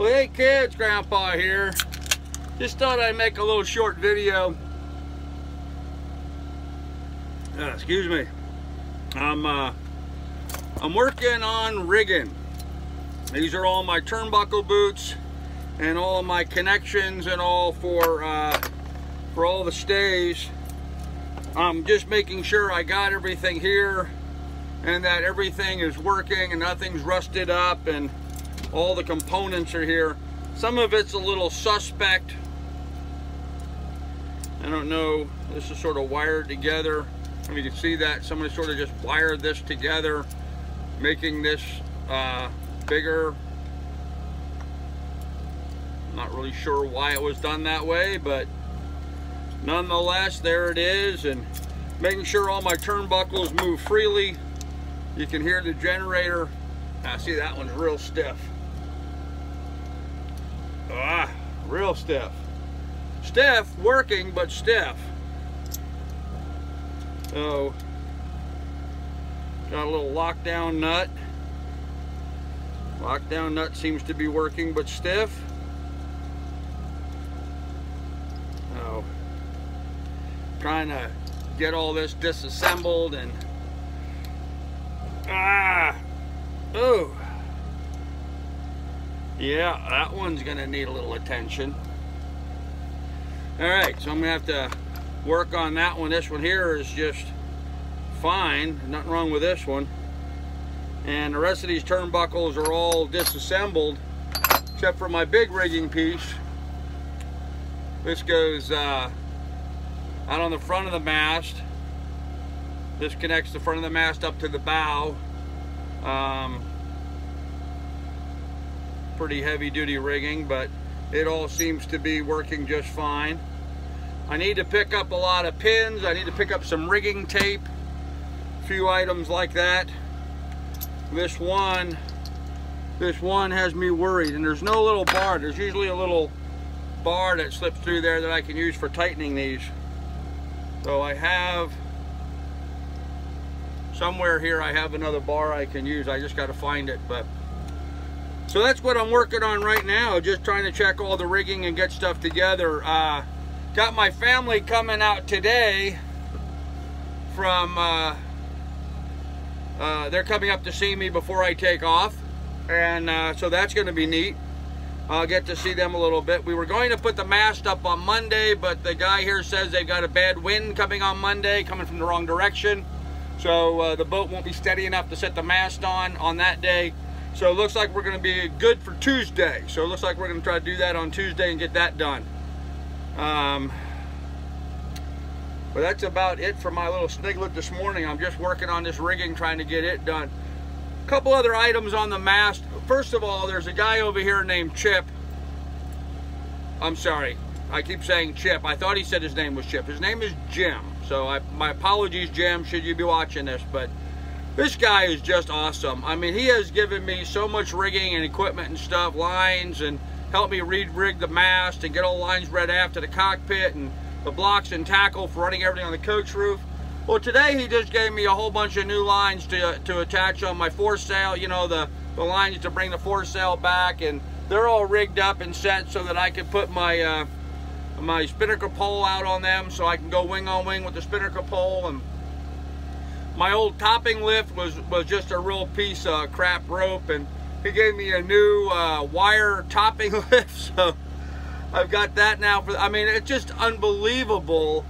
Well, hey kids, Grandpa here. Just thought I'd make a little short video. Excuse me. I'm working on rigging. These are all my turnbuckle boots and all of my connections and all for all the stays. I'm just making sure I got everything here and that everything is working and nothing's rusted up and all the components are here. Some of it's a little suspect. I don't know, this is sort of wired together. I mean, you can see that somebody sort of just wired this together, making this bigger. I'm not really sure why it was done that way, but nonetheless, there it is. And making sure all my turnbuckles move freely. You can hear the generator. See, that one's real stiff. Real stiff. Stiff, working, but stiff. So, got a little lockdown nut. Lockdown nut seems to be working, but stiff. So, trying to get all this disassembled and oh. Yeah, that one's gonna need a little attention. All right, so I'm gonna have to work on that one. This one here is just fine, nothing wrong with this one. And the rest of these turnbuckles are all disassembled, except for my big rigging piece. This goes out on the front of the mast. This connects the front of the mast up to the bow. Pretty heavy duty rigging, but it all seems to be working just fine. I need to pick up a lot of pins. I need to pick up some rigging tape, a few items like that. This one has me worried, and there's no little bar. There's usually a little bar that slips through there that I can use for tightening these. So I have somewhere here, I have another bar I can use. I just got to find it. But so that's what I'm working on right now, just trying to check all the rigging and get stuff together. Got my family coming out today from, they're coming up to see me before I take off. And so that's going to be neat. I'll get to see them a little bit. We were going to put the mast up on Monday, but the guy here says they've got a bad wind coming on Monday, coming from the wrong direction. So the boat won't be steady enough to set the mast on that day. So it looks like we're going to be good for Tuesday. So it looks like we're going to try to do that on Tuesday and get that done. But that's about it for my little sniglet this morning. I'm just working on this rigging, trying to get it done. A couple other items on the mast. First of all, there's a guy over here named Chip. I'm sorry, I keep saying Chip. I thought he said his name was Chip. His name is Jim. So my apologies, Jim, should you be watching this. But this guy is just awesome. I mean, he has given me so much rigging and equipment and stuff, lines, and helped me rig the mast and get all the lines read after the cockpit and the blocks and tackle for running everything on the coach roof. Well, today he just gave me a whole bunch of new lines to attach on my foresail, you know, the lines to bring the foresail back, and they're all rigged up and set so that I can put my my spinnaker pole out on them, so I can go wing on wing with the spinnaker pole. And my old topping lift was just a real piece of crap rope, and he gave me a new wire topping lift, so I've got that now. I mean, it's just unbelievable.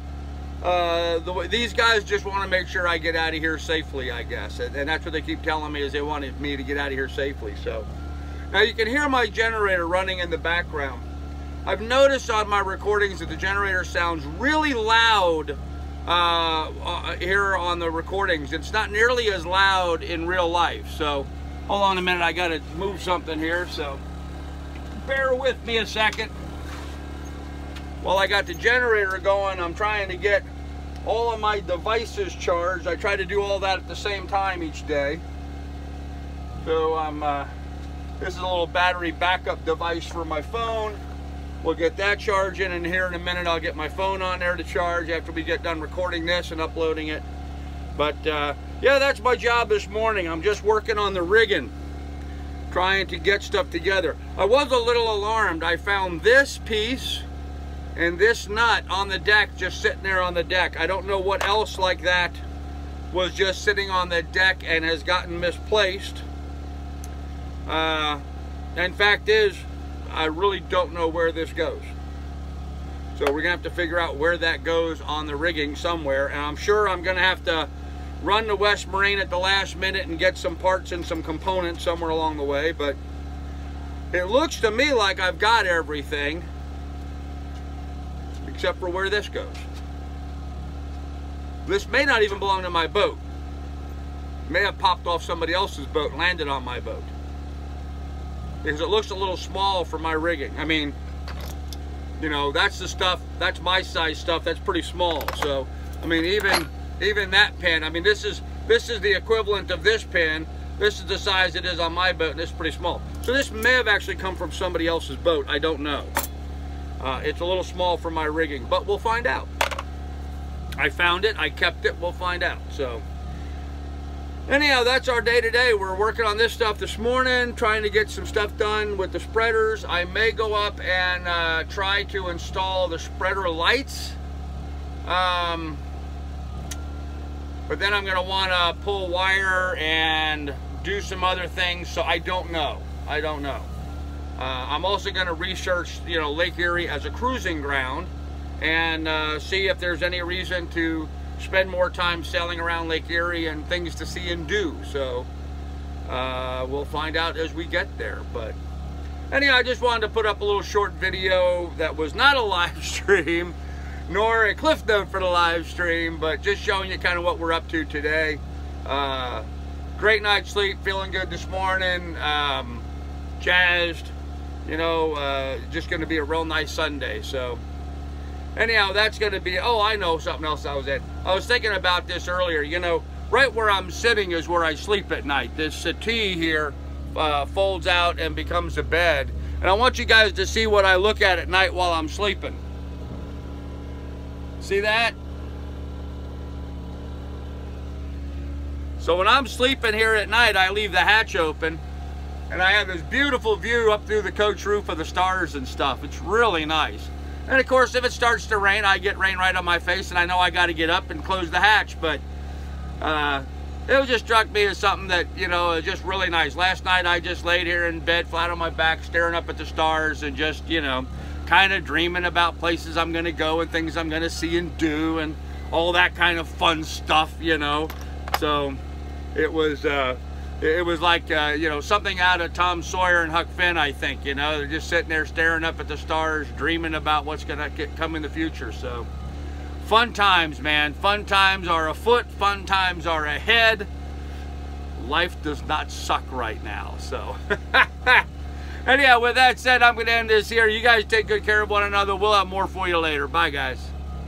The way these guys just want to make sure I get out of here safely, I guess, and that's what they keep telling me, is they wanted me to get out of here safely. So now you can hear my generator running in the background. I've noticed on my recordings that the generator sounds really loud here on the recordings. It's not nearly as loud in real life. So hold on a minute, I gotta move something here, so bear with me a second. While I got the generator going, I'm trying to get all of my devices charged. I try to do all that at the same time each day. So this is a little battery backup device for my phone. We'll get that charging, and here in a minute I'll get my phone on there to charge after we get done recording this and uploading it. But yeah, that's my job this morning. I'm just working on the rigging. trying to get stuff together. I was a little alarmed. I found this piece and this nut on the deck, just sitting there on the deck. I don't know what else like that was just sitting on the deck and has gotten misplaced. And fact is, I really don't know where this goes. So we're gonna have to figure out where that goes on the rigging somewhere. And I'm sure I'm gonna have to run to West Marina at the last minute and get some parts and some components somewhere along the way. But it looks to me like I've got everything, except for where this goes. This may not even belong to my boat. It may have popped off somebody else's boat and landed on my boat, because it looks a little small for my rigging. I mean, you know, that's the stuff, that's my size stuff, that's pretty small. So, I mean, even that pin, I mean, this is the equivalent of this pin. This is the size it is on my boat, and this is pretty small. So this may have actually come from somebody else's boat. I don't know. It's a little small for my rigging, but we'll find out. I found it, I kept it, we'll find out. So anyhow, that's our day today. We're working on this stuff this morning, trying to get some stuff done with the spreaders. I may go up and try to install the spreader lights. But then I'm gonna wanna pull wire and do some other things, so I don't know. I don't know. I'm also gonna research, you know, Lake Erie as a cruising ground and see if there's any reason to spend more time sailing around Lake Erie and things to see and do. So we'll find out as we get there. But anyhow, I just wanted to put up a little short video that was not a live stream, nor a cliff note for the live stream, but just showing you kind of what we're up to today. Great night's sleep, feeling good this morning, jazzed, you know, just going to be a real nice Sunday. So anyhow, that's going to be, oh, I know something else I was thinking about this earlier. You know, right where I'm sitting is where I sleep at night. This settee here folds out and becomes a bed. And I want you guys to see what I look at night while I'm sleeping. See that? So when I'm sleeping here at night, I leave the hatch open and I have this beautiful view up through the coach roof of the stars and stuff. It's really nice. And of course, if it starts to rain, I get rain right on my face and I know I got to get up and close the hatch. But it just struck me as something that, you know, is just really nice. Last night, I just laid here in bed, flat on my back, staring up at the stars and just, you know, kind of dreaming about places I'm going to go and things I'm going to see and do and all that kind of fun stuff, you know. So it was like, you know, something out of Tom Sawyer and Huck Finn, I think. You know, they're just sitting there staring up at the stars, dreaming about what's going to come in the future. So fun times, man. Fun times are afoot. Fun times are ahead. Life does not suck right now. So anyhow, with that said, I'm going to end this here. You guys take good care of one another. We'll have more for you later. Bye, guys.